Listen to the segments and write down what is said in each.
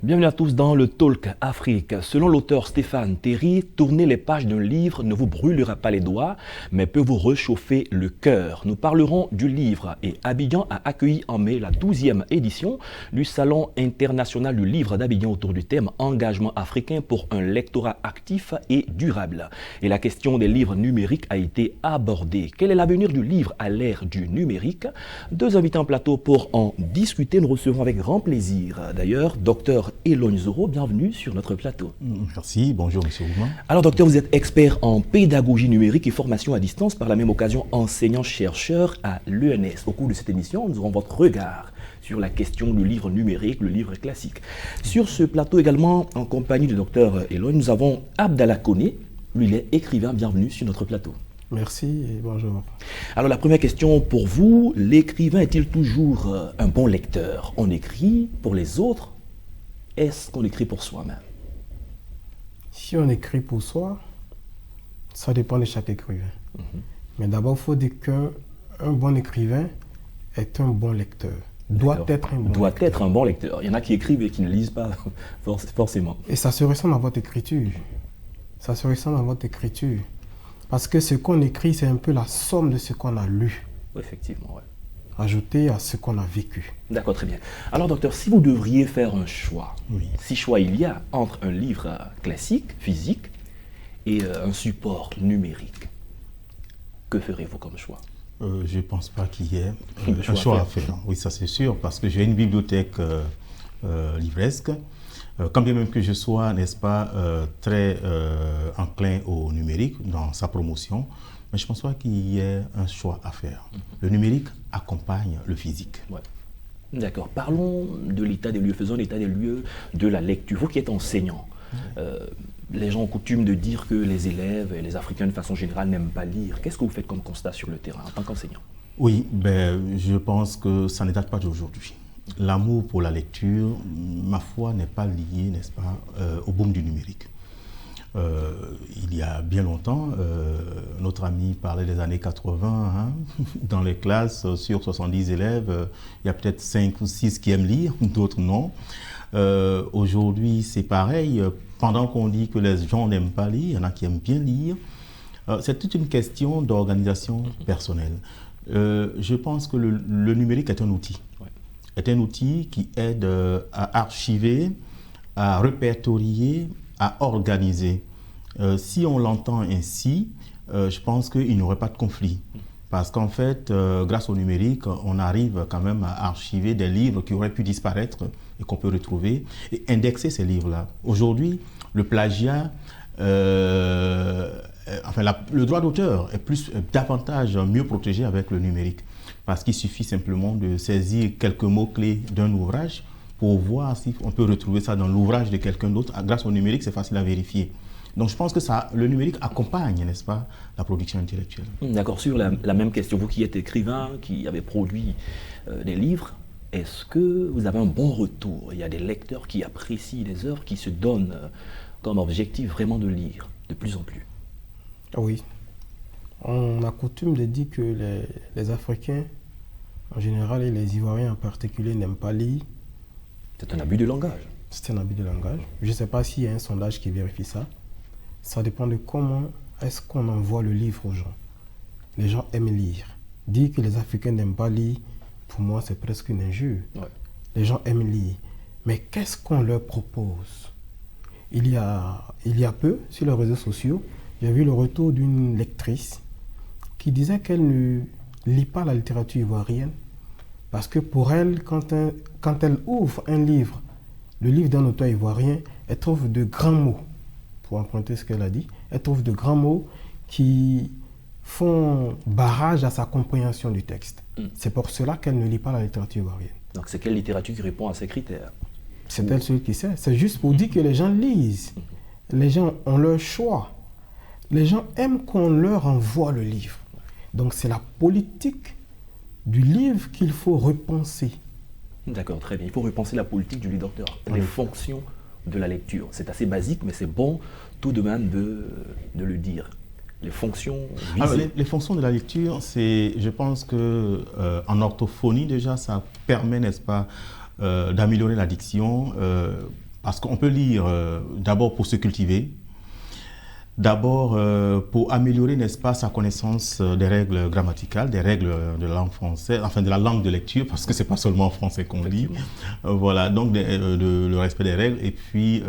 Bienvenue à tous dans le Talk Afrique. Selon l'auteur Stéphane Terry, tourner les pages d'un livre ne vous brûlera pas les doigts, mais peut vous réchauffer le cœur. Nous parlerons du livre et Abidjan a accueilli en mai la 12e édition du Salon international du livre d'Abidjan autour du thème Engagement africain pour un lectorat actif et durable. Et la question des livres numériques a été abordée. Quel est l'avenir du livre à l'ère du numérique? Deux invités en plateau pour en discuter. Nous recevons avec grand plaisir d'ailleurs Dr Elogne Zoro, bienvenue sur notre plateau. Merci, bonjour M. Ouma. Alors docteur, vous êtes expert en pédagogie numérique et formation à distance, par la même occasion enseignant-chercheur à l'ENS. Au cours de cette émission, nous aurons votre regard sur la question du livre numérique, le livre classique. Sur ce plateau également, en compagnie du docteur Elogne, nous avons Abdallah Koné, lui il est écrivain, bienvenue sur notre plateau. Merci et bonjour. Alors la première question pour vous, l'écrivain est-il toujours un bon lecteur? On écrit pour les autres, est-ce qu'on écrit pour soi-même? Si on écrit pour soi, ça dépend de chaque écrivain. Mais d'abord, il faut dire qu'un bon écrivain est un bon lecteur. Doit être un bon lecteur. Il y en a qui écrivent et qui ne lisent pas forcément. Et ça se ressent dans votre écriture. Ça se ressent dans votre écriture. Parce que ce qu'on écrit, c'est un peu la somme de ce qu'on a lu. Effectivement, oui. Ajouté à ce qu'on a vécu. D'accord, très bien. Alors, docteur, si vous devriez faire un choix, si choix il y a entre un livre classique, physique, et un support numérique, que ferez-vous comme choix? Je ne pense pas qu'il y ait un choix à faire. Oui, ça c'est sûr, parce que j'ai une bibliothèque livresque. Quand bien même que je sois, n'est-ce pas, très enclin au numérique dans sa promotion, mais je ne pense pas qu'il y ait un choix à faire. Le numérique accompagne le physique. Ouais. D'accord. Parlons de l'état des lieux. Faisons l'état des lieux de la lecture. Vous qui êtes enseignant, les gens ont coutume de dire que les élèves et les Africains de façon générale n'aiment pas lire. Qu'est-ce que vous faites comme constat sur le terrain en tant qu'enseignant? Oui, je pense que ça ne date pas d'aujourd'hui. L'amour pour la lecture, ma foi, n'est pas lié, n'est-ce pas, au boom du numérique. Il y a bien longtemps, notre ami parlait des années 80, dans les classes, sur 70 élèves, il y a peut-être 5 ou 6 qui aiment lire, d'autres non. Aujourd'hui, c'est pareil, pendant qu'on dit que les gens n'aiment pas lire, il y en a qui aiment bien lire. C'est toute une question d'organisation personnelle. Je pense que le numérique est un outil. Est un outil qui aide à archiver, à répertorier, à organiser. Si on l'entend ainsi, je pense qu'il n'y aurait pas de conflit. Parce qu'en fait, grâce au numérique, on arrive quand même à archiver des livres qui auraient pu disparaître et qu'on peut retrouver et indexer ces livres-là. Aujourd'hui, le plagiat, le droit d'auteur est davantage mieux protégé avec le numérique. Parce qu'il suffit simplement de saisir quelques mots-clés d'un ouvrage pour voir si on peut retrouver ça dans l'ouvrage de quelqu'un d'autre. Grâce au numérique, c'est facile à vérifier. Donc je pense que le numérique accompagne, n'est-ce pas, la production intellectuelle. D'accord, sur la même question, vous qui êtes écrivain, qui avez produit des livres, est-ce que vous avez un bon retour? Il y a des lecteurs qui apprécient les œuvres, qui se donnent comme objectif vraiment de lire de plus en plus. Oui. On a coutume de dire que les Africains, en général, et les Ivoiriens en particulier, n'aiment pas lire. C'est un abus de langage. C'est un abus de langage. Je ne sais pas s'il y a un sondage qui vérifie ça. Ça dépend de comment est-ce qu'on envoie le livre aux gens. Les gens aiment lire. Dire que les Africains n'aiment pas lire, pour moi, c'est presque une injure. Ouais. Les gens aiment lire. Mais qu'est-ce qu'on leur propose? Il y a peu, sur les réseaux sociaux, j'ai vu le retour d'une lectrice qui disait qu'elle ne lit pas la littérature ivoirienne parce que pour elle, quand elle ouvre un livre, le livre d'un auteur ivoirien, elle trouve de grands mots, pour emprunter ce qu'elle a dit, elle trouve de grands mots qui font barrage à sa compréhension du texte. C'est pour cela qu'elle ne lit pas la littérature ivoirienne. Donc c'est quelle littérature qui répond à ces critères? C'est elle seule qui sait. C'est juste pour dire que les gens lisent. Les gens ont leur choix. Les gens aiment qu'on leur envoie le livre. Donc c'est la politique du livre qu'il faut repenser. D'accord, très bien. Il faut repenser la politique du leader, les fonctions de la lecture. C'est assez basique, mais c'est bon tout de même de le dire. Les fonctions visées. Alors, les fonctions de la lecture, je pense qu'en orthophonie déjà, ça permet, n'est-ce pas, d'améliorer la diction. Parce qu'on peut lire d'abord pour se cultiver, d'abord pour améliorer, n'est-ce pas, sa connaissance des règles grammaticales, des règles de la langue française, enfin de la langue de lecture, parce que c'est pas seulement en français qu'on lit. Voilà, donc le respect des règles et puis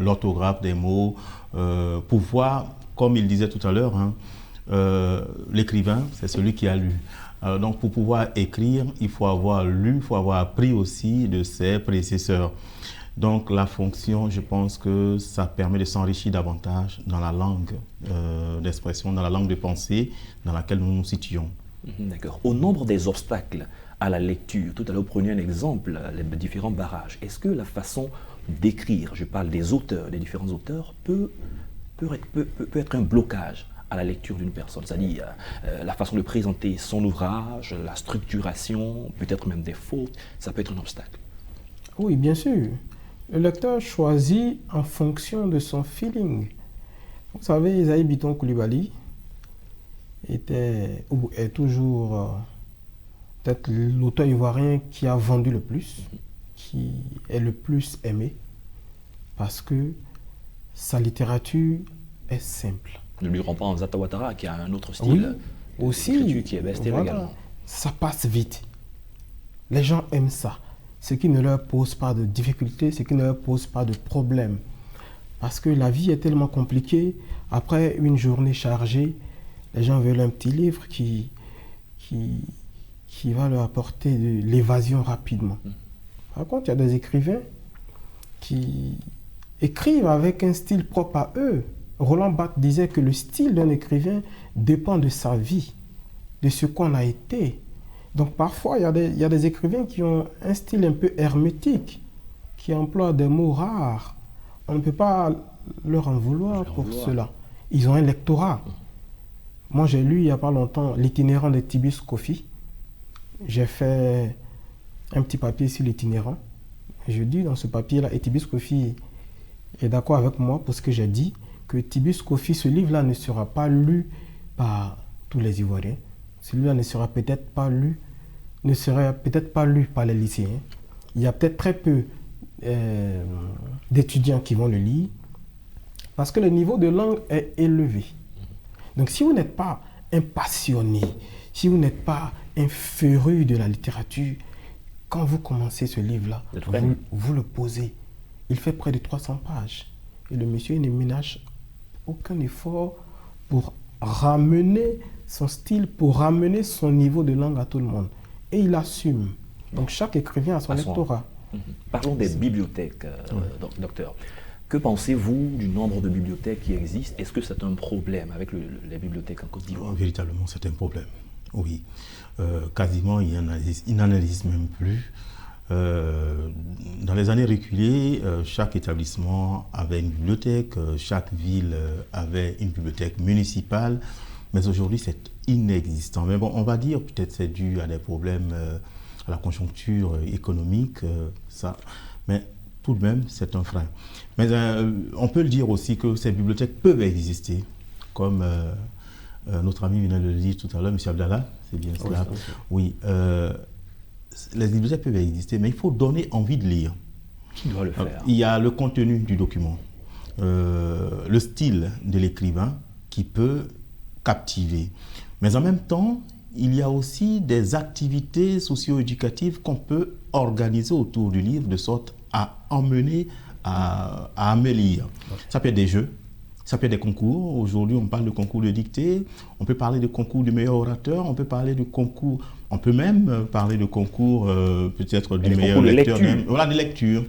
l'orthographe des mots, pour voir, comme il disait tout à l'heure, hein, l'écrivain, c'est celui qui a lu. Donc pour pouvoir écrire, il faut avoir lu, il faut avoir appris aussi de ses prédécesseurs. Donc la fonction, je pense que ça permet de s'enrichir davantage dans la langue d'expression, dans la langue de pensée dans laquelle nous nous situons. D'accord. Au nombre des obstacles à la lecture, tout à l'heure vous preniez un exemple, les différents barrages. Est-ce que la façon d'écrire, je parle des auteurs, des différents auteurs, peut être un blocage à la lecture d'une personne, c'est-à-dire la façon de présenter son ouvrage, la structuration, peut-être même des fautes, ça peut être un obstacle? Oui, bien sûr. Le lecteur choisit en fonction de son feeling. Vous savez, Isaïe Biton Coulibaly est toujours peut-être l'auteur ivoirien qui a vendu le plus, qui est le plus aimé, parce que sa littérature est simple. Ne lui rend pas en Zata Ouattara, qui a un autre style d'écriture qui est bestial également. Ça passe vite. Les gens aiment ça. Ce qui ne leur pose pas de difficultés, ce qui ne leur pose pas de problèmes. Parce que la vie est tellement compliquée. Après une journée chargée, les gens veulent un petit livre qui va leur apporter de l'évasion rapidement. Par contre, il y a des écrivains qui écrivent avec un style propre à eux. Roland Barthes disait que le style d'un écrivain dépend de sa vie, de ce qu'on a été. Donc parfois, il y a des écrivains qui ont un style un peu hermétique, qui emploient des mots rares. On ne peut pas leur en vouloir pour cela. Ils ont un lectorat. Moi, j'ai lu il n'y a pas longtemps l'itinérant de Tibius Kofi. J'ai fait un petit papier sur l'itinérant. Je dis dans ce papier-là, et Tibius Kofi est d'accord avec moi pour ce que j'ai dit, que Tibius Kofi, ce livre-là ne sera pas lu par tous les Ivoiriens. Celui-là ne serait peut-être pas lu par les lycéens. Il y a peut-être très peu d'étudiants qui vont le lire parce que le niveau de langue est élevé. Donc si vous n'êtes pas un passionné, si vous n'êtes pas un féru de la littérature, quand vous commencez ce livre-là, vous le posez. Il fait près de 300 pages. Et le monsieur ne ménage aucun effort pour ramener son style, pour ramener son niveau de langue à tout le monde. Et il assume. Donc chaque écrivain a son lectorat. Parlons des bibliothèques, docteur. Que pensez-vous du nombre de bibliothèques qui existent? Est-ce que c'est un problème avec les bibliothèques en Côte d'Ivoire? Véritablement, c'est un problème, oui. Quasiment, il n'en existe même plus. Dans les années reculées, chaque établissement avait une bibliothèque, chaque ville avait une bibliothèque municipale, mais aujourd'hui c'est inexistant. Mais bon, on va dire peut-être c'est dû à des problèmes, à la conjoncture économique, ça. Mais tout de même, c'est un frein. Mais on peut le dire aussi que ces bibliothèques peuvent exister, comme notre ami venait de le dire tout à l'heure, M. Abdallah, c'est bien cela. Oui. Les bibliothèques peuvent exister, mais il faut donner envie de lire. Qui doit le faire? Il y a le contenu du document, le style de l'écrivain qui peut captiver. Mais en même temps, il y a aussi des activités socio-éducatives qu'on peut organiser autour du livre de sorte à emmener à aimer lire. Ça peut être des jeux, ça peut être des concours. Aujourd'hui, on parle de concours de dictée, on peut parler de concours du meilleur orateur, on peut parler de concours, on peut même parler de concours peut-être du meilleur lecteur. Voilà, de lecture,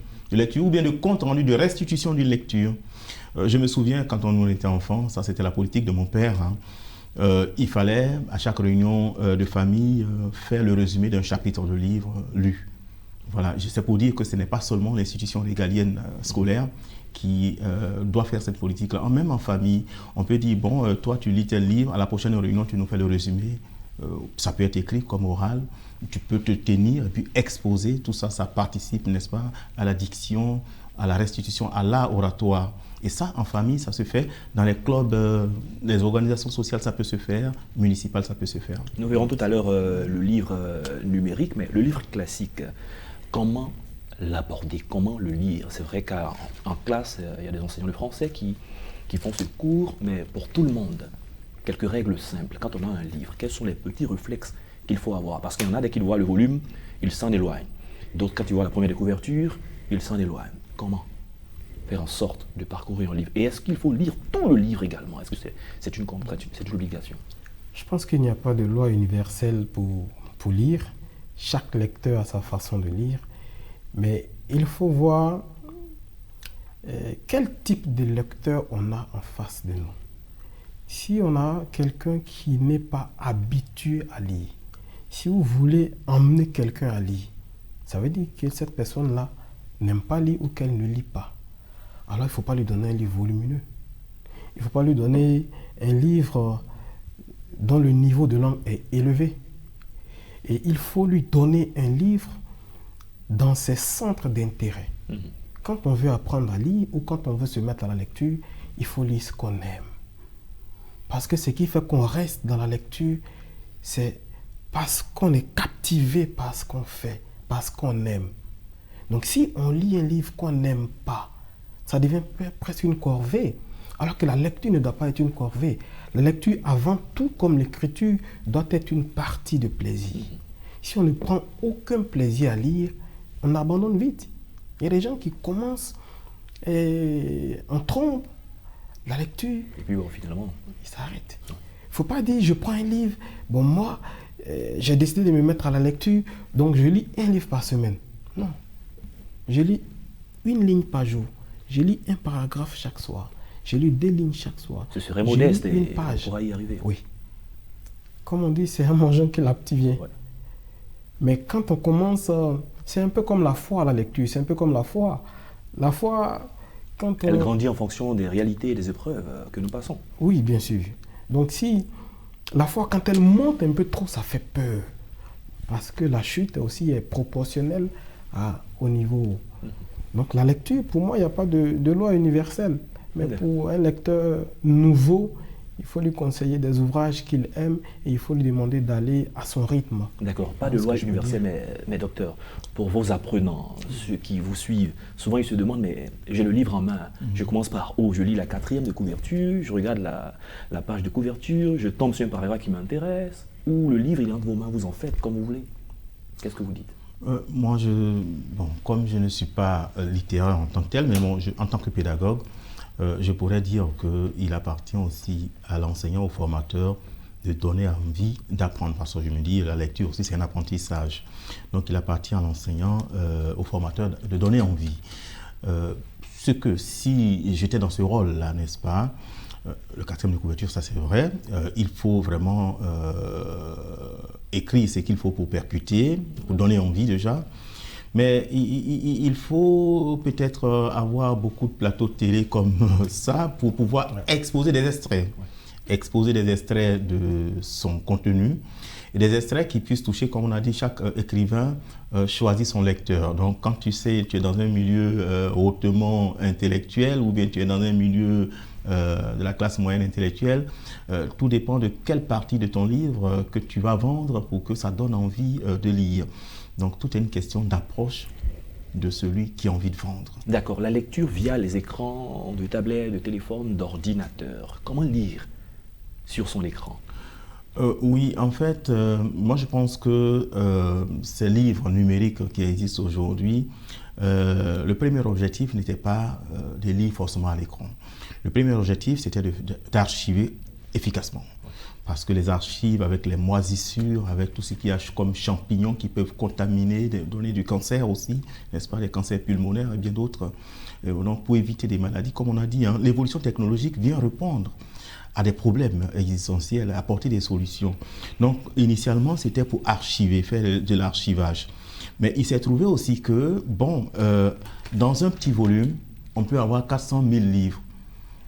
ou bien de compte rendu de restitution d'une lecture. Je me souviens quand on était enfant, ça c'était la politique de mon père. Il fallait à chaque réunion de famille faire le résumé d'un chapitre de livre lu. Voilà, c'est pour dire que ce n'est pas seulement l'institution régalienne scolaire qui doit faire cette politique-là. Même en famille, on peut dire, bon, toi tu lis tel livre, à la prochaine réunion tu nous fais le résumé. Ça peut être écrit comme oral, tu peux te tenir et puis exposer, tout ça, ça participe, n'est-ce pas, à la diction, à la restitution, à l'art oratoire. Et ça, en famille, ça se fait. Dans les clubs, les organisations sociales, ça peut se faire. Municipales, ça peut se faire. Nous verrons tout à l'heure le livre numérique, mais le livre classique, comment l'aborder? Comment le lire? C'est vrai qu'en classe, il y a des enseignants de français qui font ce cours, mais pour tout le monde, quelques règles simples. Quand on a un livre, quels sont les petits réflexes qu'il faut avoir? Parce qu'il y en a, dès qu'ils voient le volume, ils s'en éloignent. D'autres, quand ils voient la première couverture, ils s'en éloignent. Comment faire en sorte de parcourir un livre? Et est-ce qu'il faut lire tout le livre également? Est-ce que c'est une contrainte, c'est une obligation? Je pense qu'il n'y a pas de loi universelle pour lire. Chaque lecteur a sa façon de lire. Mais il faut voir quel type de lecteur on a en face de nous. Si on a quelqu'un qui n'est pas habitué à lire, si vous voulez emmener quelqu'un à lire, ça veut dire que cette personne-là n'aime pas lire ou qu'elle ne lit pas. Alors il ne faut pas lui donner un livre volumineux. Il ne faut pas lui donner un livre dont le niveau de langue est élevé. Et il faut lui donner un livre dans ses centres d'intérêt. Quand on veut apprendre à lire ou quand on veut se mettre à la lecture, il faut lire ce qu'on aime. Parce que ce qui fait qu'on reste dans la lecture, c'est parce qu'on est captivé par ce qu'on fait, parce qu'on aime. Donc si on lit un livre qu'on n'aime pas, ça devient presque une corvée. Alors que la lecture ne doit pas être une corvée. La lecture, avant tout comme l'écriture, doit être une partie de plaisir. Si on ne prend aucun plaisir à lire, on abandonne vite. Il y a des gens qui commencent en trompe la lecture. Et puis finalement, ils s'arrêtent. Il ne faut pas dire, je prends un livre, bon moi, j'ai décidé de me mettre à la lecture, donc je lis un livre par semaine. Non. Je lis une ligne par jour. Je lis un paragraphe chaque soir. Je lis 2 lignes chaque soir. Ce serait modeste et on pourra y arriver. Oui. Comme on dit, c'est en mangeant que l'appétit vient. Ouais. Mais quand on commence, c'est un peu comme la foi à la lecture, c'est un peu comme la foi. La foi, quand on... Elle grandit en fonction des réalités et des épreuves que nous passons. Oui, bien sûr. Donc si la foi, quand elle monte un peu trop, ça fait peur. Parce que la chute aussi est proportionnelle au niveau. Donc la lecture, pour moi, il n'y a pas de loi universelle. Mais pour un lecteur nouveau, il faut lui conseiller des ouvrages qu'il aime et il faut lui demander d'aller à son rythme. D'accord, pas de loi universelle, mais docteur, pour vos apprenants, ceux qui vous suivent, souvent ils se demandent, mais j'ai le livre en main, je commence par où? Je lis la 4e de couverture, je regarde la page de couverture, je tombe sur un paragraphe qui m'intéresse, ou le livre il est entre vos mains, vous en faites comme vous voulez. Qu'est-ce que vous dites? Moi, comme je ne suis pas littéraire en tant que tel, mais en tant que pédagogue, je pourrais dire qu'il appartient aussi à l'enseignant, au formateur, de donner envie d'apprendre. Parce que je me dis, la lecture aussi, c'est un apprentissage. Donc, il appartient à l'enseignant, au formateur, de donner envie. Ce que si j'étais dans ce rôle-là, n'est-ce pas, le 4e de couverture, ça c'est vrai, il faut vraiment écrire ce qu'il faut pour percuter, pour donner envie déjà. Mais il faut peut-être avoir beaucoup de plateaux de télé comme ça pour pouvoir exposer des extraits. Exposer des extraits de son contenu et des extraits qui puissent toucher, comme on a dit, chaque écrivain choisit son lecteur. Donc quand tu sais, tu es dans un milieu hautement intellectuel ou bien tu es dans un milieu de la classe moyenne intellectuelle, tout dépend de quelle partie de ton livre que tu vas vendre pour que ça donne envie de lire. Donc, tout est une question d'approche de celui qui a envie de vendre. D'accord. La lecture via les écrans de tablettes, de téléphones, d'ordinateurs. Comment lire sur son écran? Oui, en fait, moi je pense que ces livres numériques qui existent aujourd'hui, le premier objectif n'était pas de lire forcément à l'écran. Le premier objectif, c'était d'archiver efficacement. Parce que les archives, avec les moisissures, avec tout ce qu'il y a comme champignons qui peuvent contaminer, donner du cancer aussi, n'est-ce pas, les cancers pulmonaires et bien d'autres. Donc, pour éviter des maladies, comme on a dit, l'évolution technologique vient répondre à des problèmes existentiels, apporter des solutions. Donc, initialement, c'était pour archiver, faire de l'archivage. Mais il s'est trouvé aussi que, dans un petit volume, on peut avoir 400 000 livres.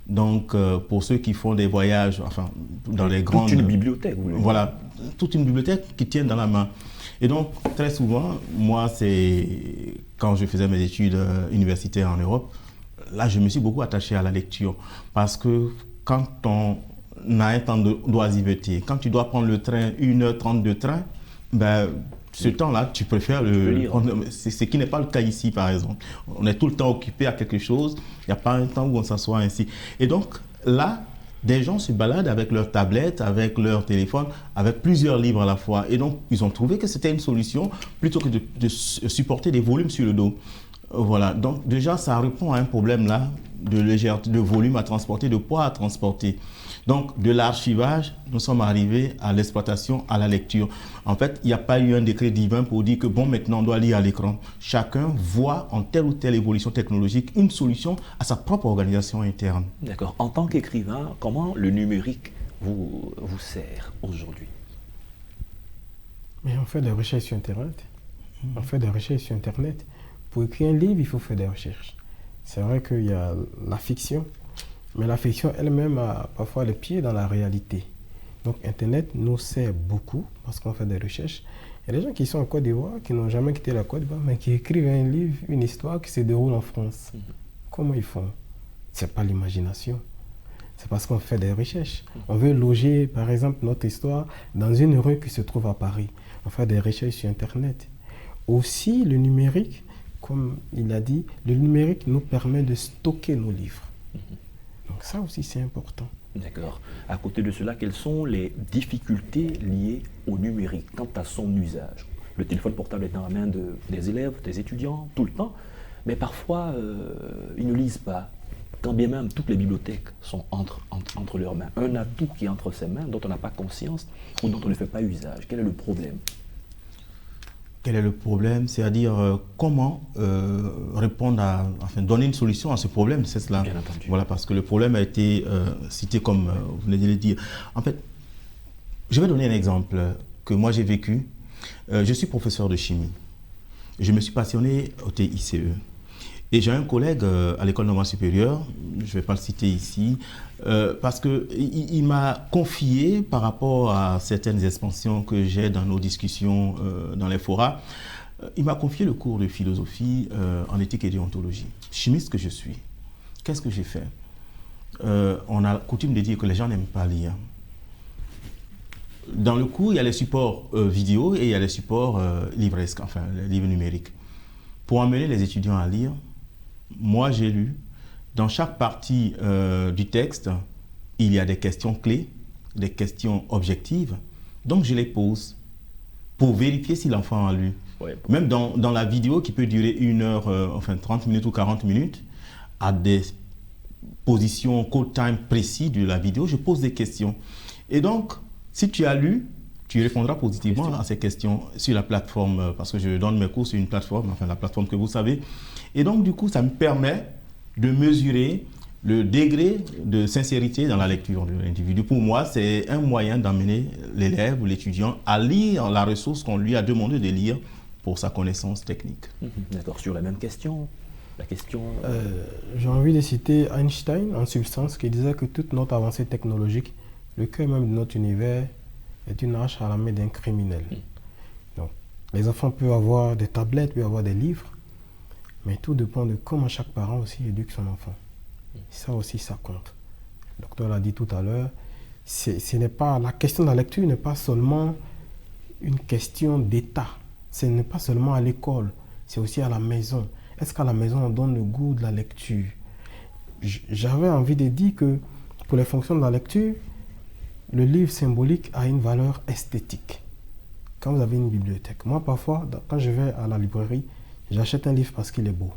Donc, pour ceux qui font des voyages, enfin, dans les grandes... Toute une bibliothèque, vous voulez dire. Voilà, toute une bibliothèque qui tient dans la main. Et donc, très souvent, moi, c'est quand je faisais mes études universitaires en Europe, là, je me suis beaucoup attaché à la lecture. Parce que quand on a un temps d'oisiveté, quand tu dois prendre le train, 1h30 de train, Ce temps-là, tu préfères le lire. C'est ce qui n'est pas le cas ici, par exemple. On est tout le temps occupé à quelque chose. Il n'y a pas un temps où on s'assoit ainsi. Et donc, là, des gens se baladent avec leur tablette, avec leur téléphone, avec plusieurs livres à la fois. Et donc, ils ont trouvé que c'était une solution plutôt que de supporter des volumes sur le dos. Voilà. Donc, déjà, ça répond à un problème là de légèreté, de volume à transporter, de poids à transporter. Donc, de l'archivage, nous sommes arrivés à l'exploitation, à la lecture. En fait, il n'y a pas eu un décret divin pour dire que, bon, maintenant, on doit lire à l'écran. Chacun voit en telle ou telle évolution technologique une solution à sa propre organisation interne. D'accord. En tant qu'écrivain, comment le numérique vous sert aujourd'hui? Mais on fait des recherches sur Internet. On fait des recherches sur Internet. Pour écrire un livre, il faut faire des recherches. C'est vrai qu'il y a la fiction, mais la fiction elle-même a parfois les pieds dans la réalité. Donc Internet nous sert beaucoup parce qu'on fait des recherches. Il y a des gens qui sont en Côte d'Ivoire, qui n'ont jamais quitté la Côte d'Ivoire, mais qui écrivent un livre, une histoire qui se déroule en France. Comment ils font? C'est pas l'imagination. C'est parce qu'on fait des recherches. On veut loger, par exemple, notre histoire dans une rue qui se trouve à Paris. On fait des recherches sur Internet. Aussi, le numérique, comme il a dit, le numérique nous permet de stocker nos livres. Donc ça aussi, c'est important. D'accord. À côté de cela, quelles sont les difficultés liées au numérique quant à son usage? Le téléphone portable est dans la main des élèves, des étudiants, tout le temps, mais parfois, ils ne lisent pas. Quand bien même toutes les bibliothèques sont entre leurs mains. Un atout qui est entre ses mains, dont on n'a pas conscience ou dont on ne fait pas usage. Quel est le problème? Quel est le problème? C'est-à-dire comment répondre enfin donner une solution à ce problème, c'est cela. Bien entendu. Voilà, parce que le problème a été cité comme vous venez de le dire. En fait, je vais donner un exemple que moi j'ai vécu. Je suis professeur de chimie. Je me suis passionné au TICE. Et j'ai un collègue à l'école normale supérieure, je ne vais pas le citer ici, parce qu'il m'a confié par rapport à certaines expansions que j'ai dans nos discussions dans les forats, il m'a confié le cours de philosophie en éthique et déontologie. Chimiste que je suis, qu'est-ce que j'ai fait? On a coutume de dire que les gens n'aiment pas lire. Dans le cours, il y a les supports vidéo et il y a les supports livresques, enfin les livres numériques. Pour amener les étudiants à lire, moi, j'ai lu, dans chaque partie du texte, il y a des questions clés, des questions objectives. Donc, je les pose pour vérifier si l'enfant a lu. Ouais. Même dans la vidéo qui peut durer 1 heure, enfin 30 minutes ou 40 minutes, à des positions call time précis de la vidéo, je pose des questions. Et donc, si tu as lu, tu répondras positivement à ces questions sur la plateforme, parce que je donne mes cours sur une plateforme, enfin la plateforme que vous savez. Et donc, du coup, ça me permet de mesurer le degré de sincérité dans la lecture de l'individu. Pour moi, c'est un moyen d'amener l'élève ou l'étudiant à lire la ressource qu'on lui a demandé de lire pour sa connaissance technique. D'accord. Sur la même question, la question... J'ai envie de citer Einstein, en substance, qui disait que toute notre avancée technologique, le cœur même de notre univers, est une hache à la main d'un criminel. Donc, les enfants peuvent avoir des tablettes, peuvent avoir des livres, mais tout dépend de comment chaque parent aussi éduque son enfant. Ça aussi, ça compte. Le docteur l'a dit tout à l'heure, la question de la lecture n'est pas seulement une question d'état. Ce n'est pas seulement à l'école, c'est aussi à la maison. Est-ce qu'à la maison, on donne le goût de la lecture? J'avais envie de dire que pour les fonctions de la lecture, le livre symbolique a une valeur esthétique. Quand vous avez une bibliothèque, moi parfois, quand je vais à la librairie, j'achète un livre parce qu'il est beau.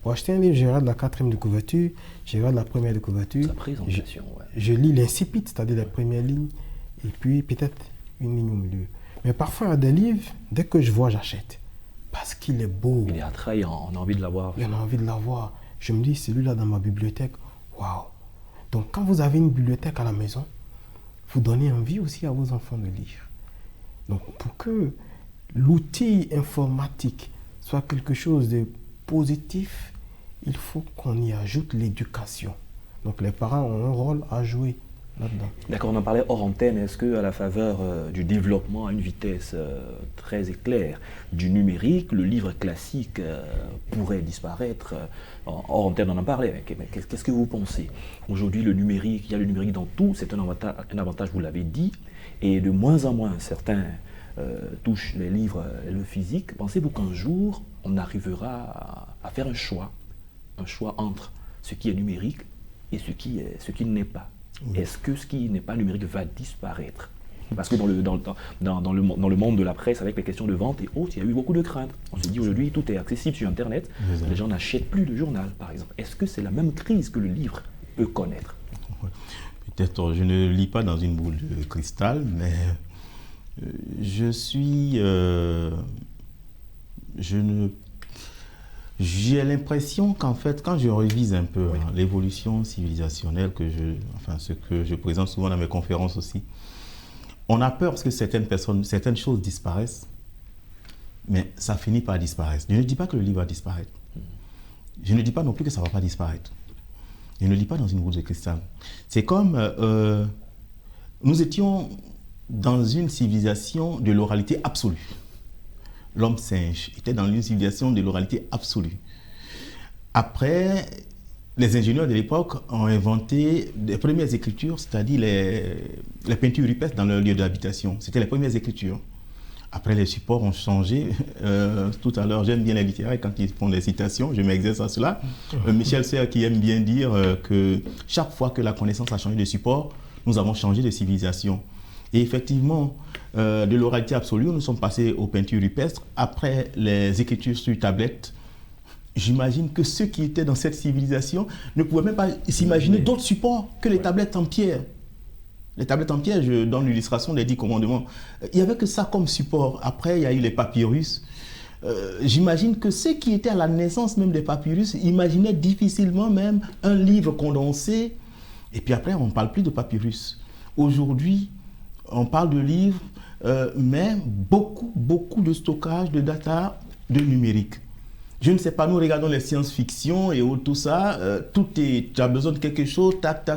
Pour acheter un livre, je regarde la 4e de couverture, je regarde la première de couverture. Sa présentation, ouais. Je lis l'incipit, c'est-à-dire les premières lignes, et puis peut-être une ligne au milieu. Mais parfois, il y a des livres, dès que je vois, j'achète. Parce qu'il est beau. Il est attrayant, on a envie de l'avoir. On a envie de l'avoir. Je me dis, celui-là dans ma bibliothèque, waouh. Donc quand vous avez une bibliothèque à la maison, vous donnez envie aussi à vos enfants de lire. Donc pour que l'outil informatique soit quelque chose de positif, il faut qu'on y ajoute l'éducation. Donc les parents ont un rôle à jouer là-dedans. D'accord, on en parlait hors antenne. Est-ce qu'à la faveur du développement à une vitesse très éclair du numérique, le livre classique pourrait disparaître? Hors antenne, on en parlait. Mais qu'est-ce que vous pensez? Aujourd'hui, le numérique, il y a le numérique dans tout. C'est un avantage, vous l'avez dit. Et de moins en moins, certains touche les livres et le physique, pensez-vous qu'un jour, on arrivera à faire un choix entre ce qui est numérique et ce qui n'est pas? Oui. Est-ce que ce qui n'est pas numérique va disparaître? Parce que dans le monde de la presse, avec les questions de vente et autres, il y a eu beaucoup de craintes. On se dit aujourd'hui, tout est accessible sur Internet, les gens n'achètent plus de journal, par exemple. Est-ce que c'est la même crise que le livre peut connaître? Peut-être, je ne lis pas dans une boule de cristal, mais j'ai l'impression qu'en fait, quand je révise un peu l'évolution civilisationnelle, ce que je présente souvent dans mes conférences aussi, on a peur parce que certaines choses disparaissent, mais ça finit par disparaître. Je ne dis pas que le livre va disparaître. Je ne dis pas non plus que ça ne va pas disparaître. Je ne lis pas dans une boule de cristal. C'est comme nous étions dans une civilisation de l'oralité absolue. L'homme singe était dans une civilisation de l'oralité absolue. Après, les ingénieurs de l'époque ont inventé les premières écritures, c'est-à-dire les peintures rupestres dans leur lieu d'habitation. C'était les premières écritures. Après, les supports ont changé. Tout à l'heure, j'aime bien les littéraires quand ils font des citations, je m'exerce à cela. Michel Serres qui aime bien dire que chaque fois que la connaissance a changé de support, nous avons changé de civilisation. Et effectivement, de l'oralité absolue, nous sommes passés aux peintures rupestres. Après, les écritures sur tablette. J'imagine que ceux qui étaient dans cette civilisation ne pouvaient même pas s'imaginer d'autres supports que les tablettes en pierre. Les tablettes en pierre, je donne l'illustration des 10 commandements. Il n'y avait que ça comme support. Après, il y a eu les papyrus. J'imagine que ceux qui étaient à la naissance même des papyrus imaginaient difficilement même un livre condensé. Et puis après, on ne parle plus de papyrus. Aujourd'hui, on parle de livres, mais beaucoup de stockage, de data, de numérique. Je ne sais pas, nous regardons les science-fiction et tout ça, tu as besoin de quelque chose, tac.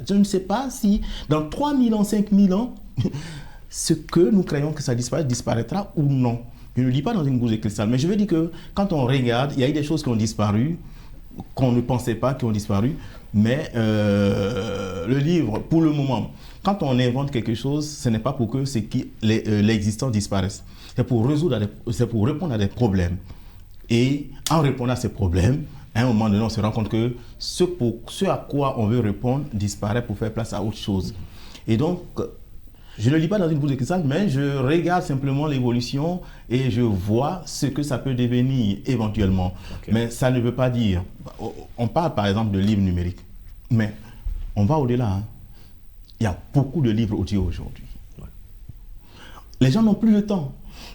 Je ne sais pas si dans 3000 ans, 5000 ans, ce que nous craignons que ça disparaîtra ou non. Je ne le dis pas dans une boule de cristal, mais je veux dire que quand on regarde, il y a eu des choses qui ont disparu, qu'on ne pensait pas, qui ont disparu, mais le livre, pour le moment, quand on invente quelque chose, ce n'est pas pour que l'existant disparaisse. C'est pour répondre à des problèmes. Et en répondant à ces problèmes, à un moment donné, on se rend compte que ce à quoi on veut répondre disparaît pour faire place à autre chose. Et donc, je ne lis pas dans une boule de cristal, mais je regarde simplement l'évolution et je vois ce que ça peut devenir éventuellement. Okay. Mais ça ne veut pas dire... On parle par exemple de livres numériques, mais on va au-delà. Hein. Il y a beaucoup de livres audio aujourd'hui. Ouais. Les gens n'ont plus le temps.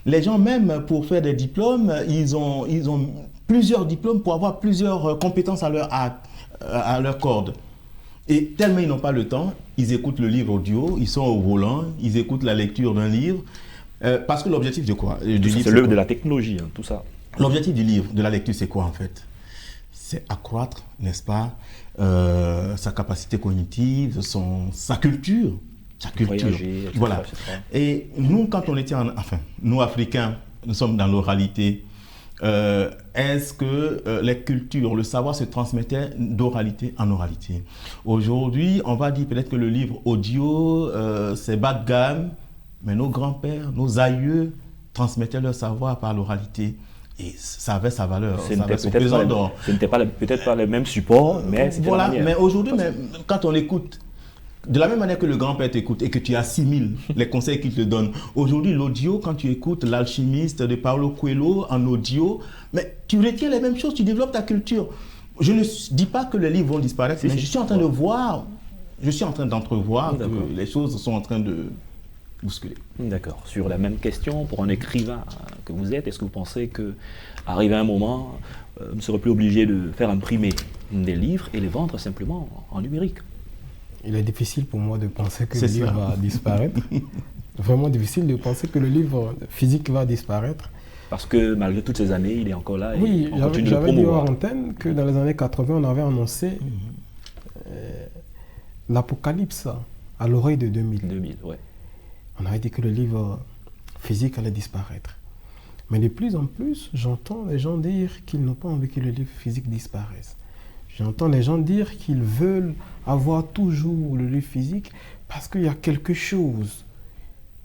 Les gens, même pour faire des diplômes, ils ont plusieurs diplômes pour avoir plusieurs compétences à leur corde. Et tellement ils n'ont pas le temps, ils écoutent le livre audio, ils sont au volant, ils écoutent la lecture d'un livre. Parce que l'objectif de quoi? C'est l'œuvre de la technologie, hein, tout ça. L'objectif du livre, de la lecture, c'est quoi en fait? C'est accroître, n'est-ce pas, sa capacité cognitive, sa culture. Sa culture. Voyager, voilà. Et nous, quand on était nous Africains, nous sommes dans l'oralité. Est-ce que les cultures, le savoir se transmettait d'oralité en oralité? Aujourd'hui, on va dire peut-être que le livre audio, c'est bas de gamme, mais nos grands-pères, nos aïeux transmettaient leur savoir par l'oralité. Et ça avait sa valeur. Ce n'était peut-être pas le même support, mais c'était voilà, mais aujourd'hui, quand on écoute, de la même manière que le grand-père t'écoute et que tu assimiles les conseils qu'il te donne. Aujourd'hui, l'audio, quand tu écoutes L'Alchimiste de Paulo Coelho en audio, mais tu retiens les mêmes choses, tu développes ta culture. Je ne dis pas que les livres vont disparaître, mais je suis en train de voir, je suis en train d'entrevoir que les choses sont en train de bousculer. D'accord. Sur la même question, pour un écrivain que vous êtes, est-ce que vous pensez qu'arrivé un moment, vous ne serez plus obligé de faire imprimer des livres et les vendre simplement en numérique? Il est difficile pour moi de penser que le livre va disparaître. Vraiment difficile de penser que le livre physique va disparaître. Parce que malgré toutes ces années, il est encore là. Oui, j'avais dit en antenne que dans les années 80, on avait annoncé l'apocalypse à l'oreille de 2000. 2000, ouais. On avait dit que le livre physique allait disparaître. Mais de plus en plus, j'entends les gens dire qu'ils n'ont pas envie que le livre physique disparaisse. J'entends les gens dire qu'ils veulent avoir toujours le livre physique parce qu'il y a quelque chose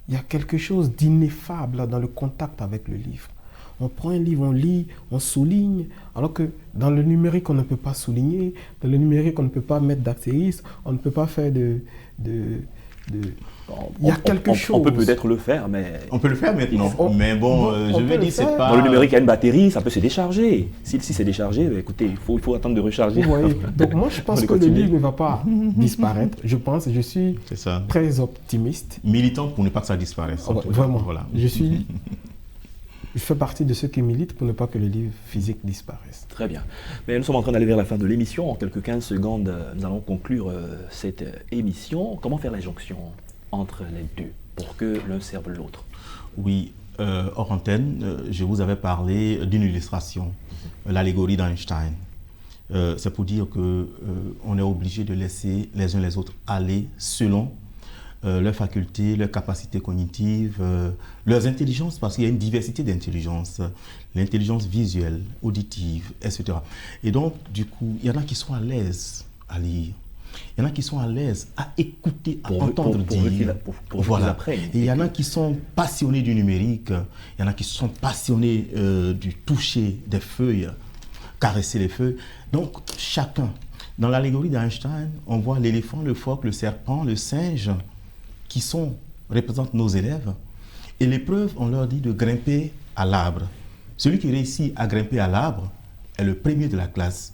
il y a quelque chose d'ineffable dans le contact avec le livre. On prend un livre, on lit, on souligne, alors que dans le numérique, on ne peut pas souligner. Dans le numérique, on ne peut pas mettre d'astérisque, on ne peut pas faire il y a quelque chose. On peut peut-être le faire, mais... On peut le faire maintenant, mais bon, je veux dire, c'est pas... Dans le numérique, il y a une batterie, ça peut se décharger. Si c'est déchargé, écoutez, il faut attendre de recharger. Vous voyez, donc moi, je pense que le livre ne va pas disparaître. Je suis très optimiste. Militant pour ne pas que ça disparaisse. Vraiment, voilà. Je fais partie de ceux qui militent pour ne pas que le livre physique disparaisse. Très bien. Mais nous sommes en train d'aller vers la fin de l'émission. En quelques 15 secondes, nous allons conclure cette émission. Comment faire la jonction entre les deux pour que l'un serve l'autre? Oui, hors antenne, je vous avais parlé d'une illustration, l'allégorie d'Einstein. C'est pour dire qu'on est obligé de laisser les uns les autres aller selon leurs facultés, leurs capacités cognitives, leurs intelligences, parce qu'il y a une diversité d'intelligence, l'intelligence visuelle, auditive, etc. Et donc, du coup, il y en a qui sont à l'aise à lire, il y en a qui sont à l'aise à écouter, à entendre dire. Voilà. Et il y en a qui sont passionnés du numérique, il y en a qui sont passionnés du toucher des feuilles, caresser les feuilles. Donc, chacun. Dans l'allégorie d'Einstein, on voit l'éléphant, le phoque, le serpent, le singe, qui représentent nos élèves. Et l'épreuve, on leur dit de grimper à l'arbre. Celui qui réussit à grimper à l'arbre est le premier de la classe.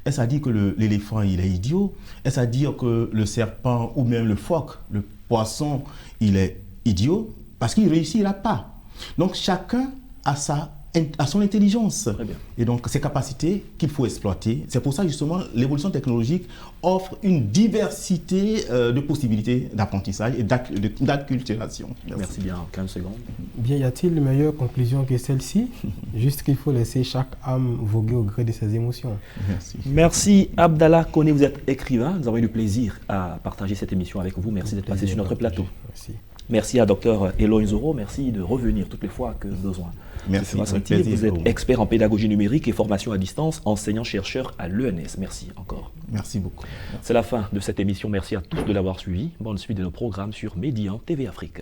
Est-ce à dire que l'éléphant, il est idiot? Est-ce à dire que le serpent ou même le phoque, le poisson, il est idiot? Parce qu'il ne réussira pas. Donc chacun a son intelligence. Très bien. Et donc ces capacités qu'il faut exploiter. C'est pour ça justement l'évolution technologique offre une diversité de possibilités d'apprentissage et d'acculturation. Merci bien, 15 secondes. Bien, y a-t-il une meilleure conclusion que celle-ci? Juste qu'il faut laisser chaque âme voguer au gré de ses émotions. Merci. Merci Abdallah Koné, vous êtes écrivain. Nous avons eu le plaisir à partager cette émission avec vous. Merci d'être passé sur notre plateau. Merci. Merci à Dr Eloy Nzoro, merci de revenir toutes les fois que besoin. Merci, avec plaisir. Vous êtes expert en pédagogie numérique et formation à distance, enseignant-chercheur à l'ENS. Merci encore. Merci beaucoup. C'est la fin de cette émission. Merci à tous de l'avoir suivi. Bonne suite de nos programmes sur Médian TV Afrique.